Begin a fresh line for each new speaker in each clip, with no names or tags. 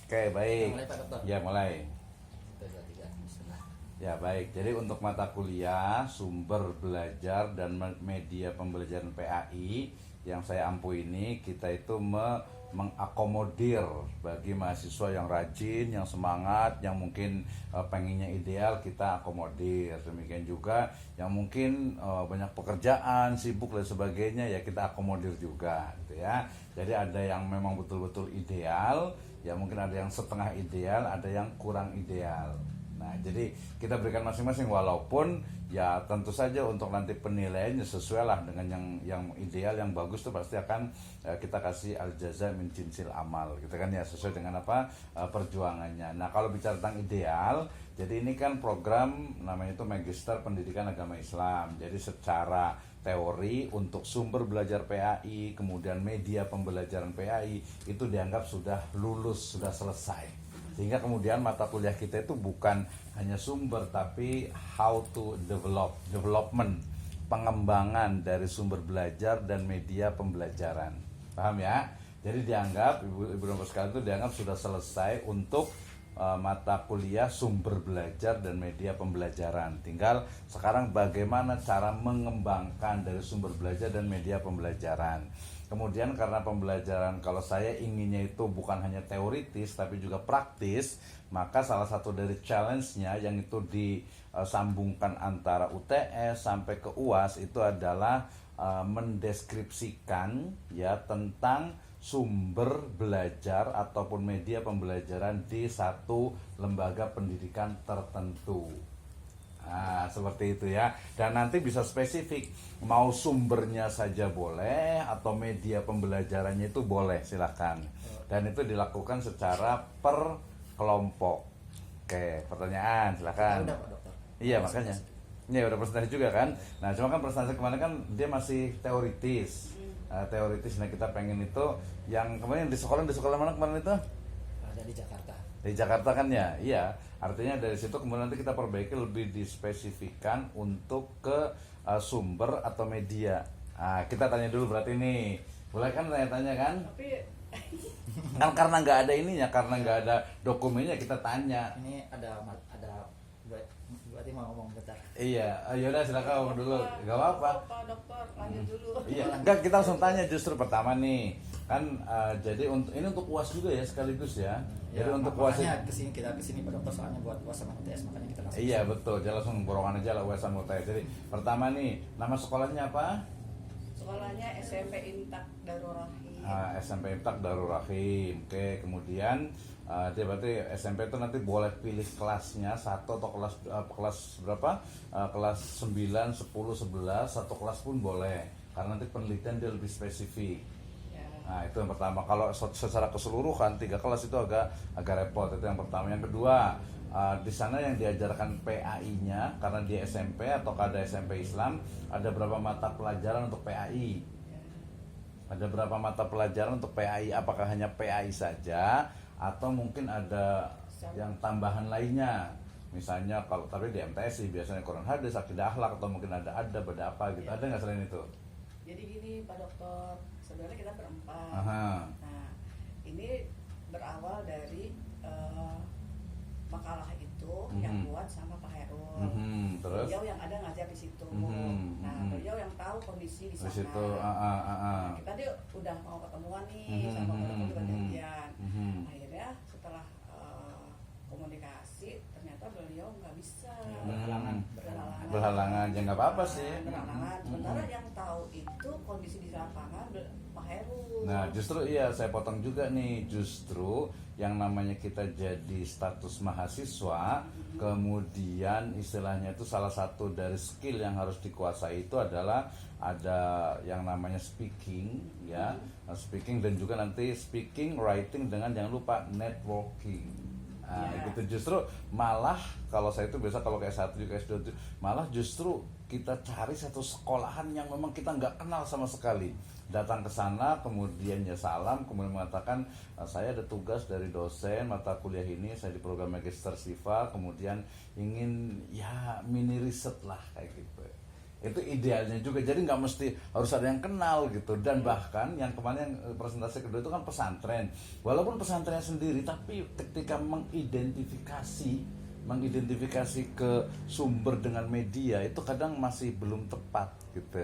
Oke, baik.
Mulai Pak Dokter.
Ya, mulai.
1, 2, 3. Bismillah.
Ya, baik. Jadi untuk mata kuliah, sumber belajar dan media pembelajaran PAI yang saya ampu ini, kita itu mengakomodir bagi mahasiswa yang rajin, yang semangat, yang mungkin pengennya ideal, kita akomodir. Demikian juga yang mungkin banyak pekerjaan, sibuk dan sebagainya, ya kita akomodir juga gitu ya. Jadi ada yang memang betul-betul ideal, ya mungkin ada yang setengah ideal, ada yang kurang ideal. Nah, jadi kita berikan masing-masing, walaupun ya tentu saja untuk nanti penilaiannya sesuai lah dengan yang ideal, yang bagus tuh pasti akan kita kasih al jaza min jinsil amal gitu kan ya, sesuai dengan apa perjuangannya. Nah, kalau bicara tentang ideal, jadi ini kan program namanya itu Magister Pendidikan Agama Islam. Jadi secara teori untuk sumber belajar PAI, kemudian media pembelajaran PAI itu dianggap sudah lulus, sudah selesai. Sehingga kemudian mata kuliah kita itu bukan hanya sumber, tapi how to development, pengembangan dari sumber belajar dan media pembelajaran. Paham ya? Jadi dianggap ibu dan bapak sekalian itu dianggap sudah selesai untuk mata kuliah sumber belajar dan media pembelajaran. Tinggal sekarang bagaimana cara mengembangkan dari sumber belajar dan media pembelajaran. Kemudian karena pembelajaran kalau saya inginnya itu bukan hanya teoritis tapi juga praktis, maka salah satu dari challenge-nya yang itu disambungkan antara UTS sampai ke UAS itu adalah mendeskripsikan ya tentang sumber belajar ataupun media pembelajaran di satu lembaga pendidikan tertentu. Nah, seperti itu ya. Dan nanti bisa spesifik, mau sumbernya saja boleh atau media pembelajarannya itu boleh, silakan. Dan itu dilakukan secara per kelompok. Oke, pertanyaan silakan.
Udah Pak Dokter.
Iya, makanya. Iya, udah presentasi juga kan. Nah, cuma kan presentasi kemarin kan dia masih teoritis. Teoritis, nah kita pengen itu yang kemarin di sekolah mana kemarin itu?
Ada di Jakarta.
Di Jakarta kan ya, iya. Artinya dari situ kemudian nanti kita perbaiki lebih dispesifikan untuk ke sumber atau media. Nah, kita tanya dulu berarti nih, boleh kan tanya-tanya kan?
Tapi
Kan karena nggak ada ininya, karena nggak ada dokumennya kita tanya.
Ini ada berarti mau ngomong bentar.
Iya, yaudah silakan ngomong dulu, nggak apa-apa.
Pak Dokter, lanjut dulu.
Iya, enggak, kita langsung tanya justru pertama nih kan jadi ini untuk UAS juga ya sekaligus ya. Jadi untuk UAS
kita kesini Pak Dokter soalnya buat UAS sama UTS, makanya kita langsung.
iya betul, jadi langsung borongan aja lah UAS sama UTS. Jadi pertama nih, nama sekolahnya apa?
Sekolahnya SMP Intak Darul Rahim.
SMP Imtak Darul Rahim. Oke, kemudian dia berarti SMP itu nanti boleh pilih kelasnya satu atau kelas berapa? Kelas 9, 10, 11, satu kelas pun boleh. Karena nanti penelitian dia lebih spesifik.
Ya.
Nah, itu yang pertama. Kalau secara keseluruhan 3 kelas itu agak repot. Itu yang pertama. Yang kedua, di sana yang diajarkan PAI-nya karena di SMP atau ada SMP Islam, ada berapa mata pelajaran untuk PAI? Ada berapa mata pelajaran untuk PAI? Apakah hanya PAI saja atau mungkin ada yang tambahan lainnya? Misalnya kalau tapi di MTS sih biasanya Quran hadis, akidah akhlak, atau mungkin ada apa gitu. Ada nggak selain itu?
Jadi gini Pak Dokter, sebenarnya kita berempat.
Aha.
Nah, ini berawal dari makalah itu yang buat sama Pak Herul.
Terus?
Beliau yang ada ngajar di situ. Nah, beliau yang tahu kondisi di sana.
Di situ,
Nah, kita dia udah mau ketemuan nih sama Pak Herul juga janjian. Akhirnya setelah komunikasi ternyata beliau nggak bisa.
Berhalangan, ya nggak apa-apa sih.
Berhalangan. Sementara yang tahu itu kondisi di lapangan Pak Herul.
Nah, justru iya saya potong juga nih, justru yang namanya kita jadi status mahasiswa, kemudian istilahnya itu salah satu dari skill yang harus dikuasai itu adalah ada yang namanya speaking ya, speaking dan juga nanti speaking, writing, dengan jangan lupa networking. Nah, gitu justru malah kalau saya itu biasa kalau kayak S1 juga S2 malah justru kita cari satu sekolahan yang memang kita nggak kenal sama sekali, datang ke sana kemudian ya salam, kemudian mengatakan saya ada tugas dari dosen mata kuliah ini, saya di program Magister Siva, kemudian ingin ya mini riset lah kayak gitu Itu idealnya juga. Jadi nggak mesti harus ada yang kenal gitu. Dan bahkan yang kemarin yang presentasi kedua itu kan pesantren. Walaupun pesantrennya sendiri, tapi ketika mengidentifikasi ke sumber dengan media itu kadang masih belum tepat gitu.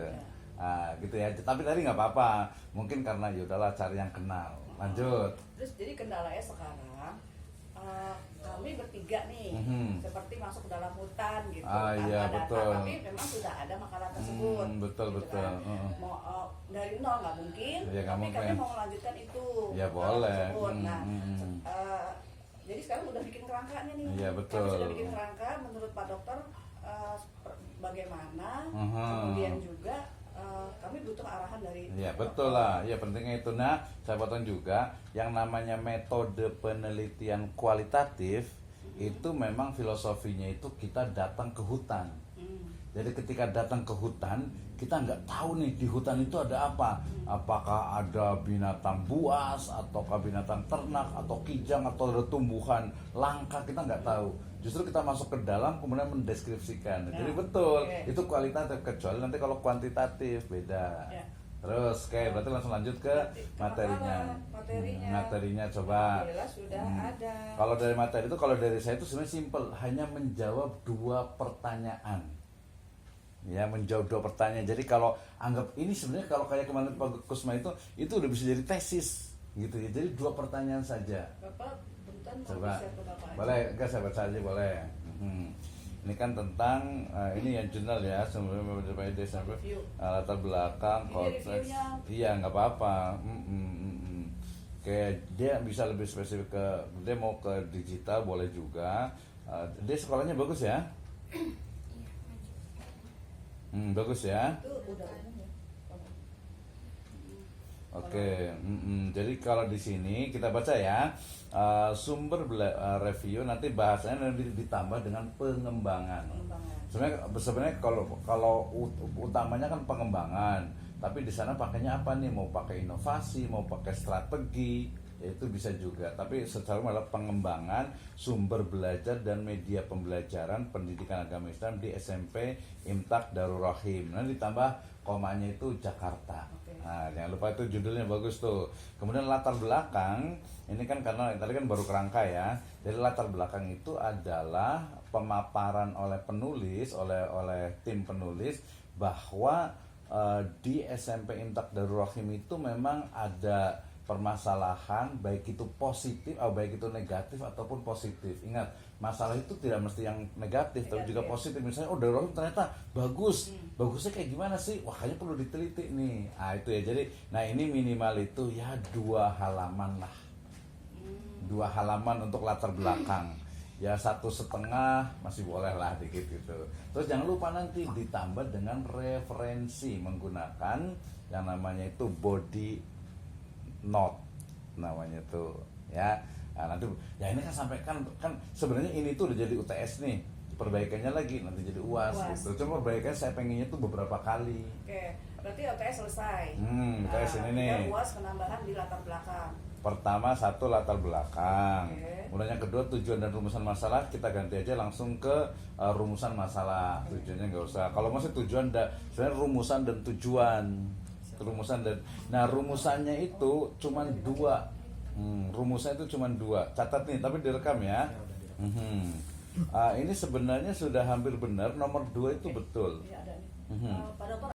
Gitu ya. Tapi tadi nggak apa-apa. Mungkin karena ya udahlah cari yang kenal. Lanjut.
Terus jadi kendalanya sekarang kami bertiga nih, seperti masuk ke dalam hutan gitu,
Iya,
tanpa
betul.
data, tapi memang sudah ada makalah tersebut.
Betul.
Kan. Mau dari nol nggak mungkin,
Ya, nggak
tapi
mungkin.
kami mau melanjutkan itu.
Ya, boleh.
Tersebut. Nah, jadi sekarang udah bikin kerangkanya nih.
Iya, betul.
Kami sudah bikin kerangka. Menurut Pak Dokter, bagaimana? Kemudian juga kami butuh arahan dari.
Ya betul lah, ya pentingnya itu. Nah, saya potong juga yang namanya metode penelitian kualitatif itu memang filosofinya itu kita datang ke hutan. Jadi ketika datang ke hutan, kita nggak tahu nih di hutan itu ada apa. Apakah ada binatang buas, ataukah binatang ternak, atau kijang, atau ada tumbuhan langka, kita nggak tahu. Justru kita masuk ke dalam kemudian mendeskripsikan. Jadi betul, itu kualitatif, kecuali nanti kalau kuantitatif beda. Terus, berarti langsung lanjut ke materinya. Materinya coba.
Sudah ada.
Kalau dari materi itu, kalau dari saya itu sebenarnya simpel, hanya menjawab 2 pertanyaan. Ya, menjawab 2 pertanyaan. Jadi kalau anggap ini sebenarnya kalau kayak kemarin Pak Kusma itu udah bisa jadi tesis gitu ya. Jadi 2 pertanyaan saja.
Bapak bentar mau
Coba.
share ke Bapak aja.
Boleh, enggak saya baca aja boleh. Ini kan tentang ini yang jurnal ya, sebelumnya sampai latar belakang
Ini
konteks.
reviewnya.
Iya, nggak apa-apa. Kayak dia bisa lebih spesifik ke dia mau ke digital boleh juga. Dia sekolahnya bagus ya. Bagus ya.
Itu udah umum ya.
Oke, jadi kalau di sini kita baca ya, sumber review nanti bahasanya nanti ditambah dengan pengembangan. Sebenarnya kalau utamanya kan pengembangan, tapi di sana pakainya apa nih? Mau pakai inovasi, mau pakai strategi, ya itu bisa juga. Tapi secara malah pengembangan sumber belajar dan media pembelajaran pendidikan agama Islam di SMP Imtak Darul Rahim. Nanti ditambah komanya itu Jakarta. Nah, jangan lupa itu judulnya bagus tuh. Kemudian latar belakang, ini kan karena tadi kan baru kerangka ya. Jadi latar belakang itu adalah pemaparan oleh penulis, oleh tim penulis bahwa di SMP Imtak Darul Rahim itu memang ada permasalahan, baik itu positif atau baik itu negatif ataupun positif. Ingat, masalah itu tidak mesti yang negatif, tapi juga positif. Misalnya, Darul Rahim ternyata bagus. Bagusnya kayak gimana sih? Wah, kayaknya perlu diteliti nih. Itu ya. Jadi, ini minimal itu ya 2 halaman lah. 2 halaman untuk latar belakang. Ya 1,5 masih boleh lah dikit gitu. Terus jangan lupa nanti ditambah dengan referensi menggunakan yang namanya itu body note namanya tuh ya. Nanti ya ini kan sampai kan sebenarnya ini tuh udah jadi UTS nih, perbaikannya lagi nanti jadi UAS. Gitu. Cuma perbaikan saya pengennya tuh beberapa kali.
Oke, berarti UTS selesai.
UTS ini nih.
UAS penambahan di latar belakang.
Pertama 1 latar belakang. Kemudian yang kedua tujuan dan rumusan masalah kita ganti aja langsung ke rumusan masalah. Tujuannya nggak usah. Kalau masih tujuan sebenarnya rumusan dan tujuan. Rumusannya itu cuma 2. Rumusnya itu cuma 2. Catat nih, tapi direkam ya. Ini sebenarnya sudah hampir benar. Nomor 2 itu betul.
Ini ada nih. Pak Dokter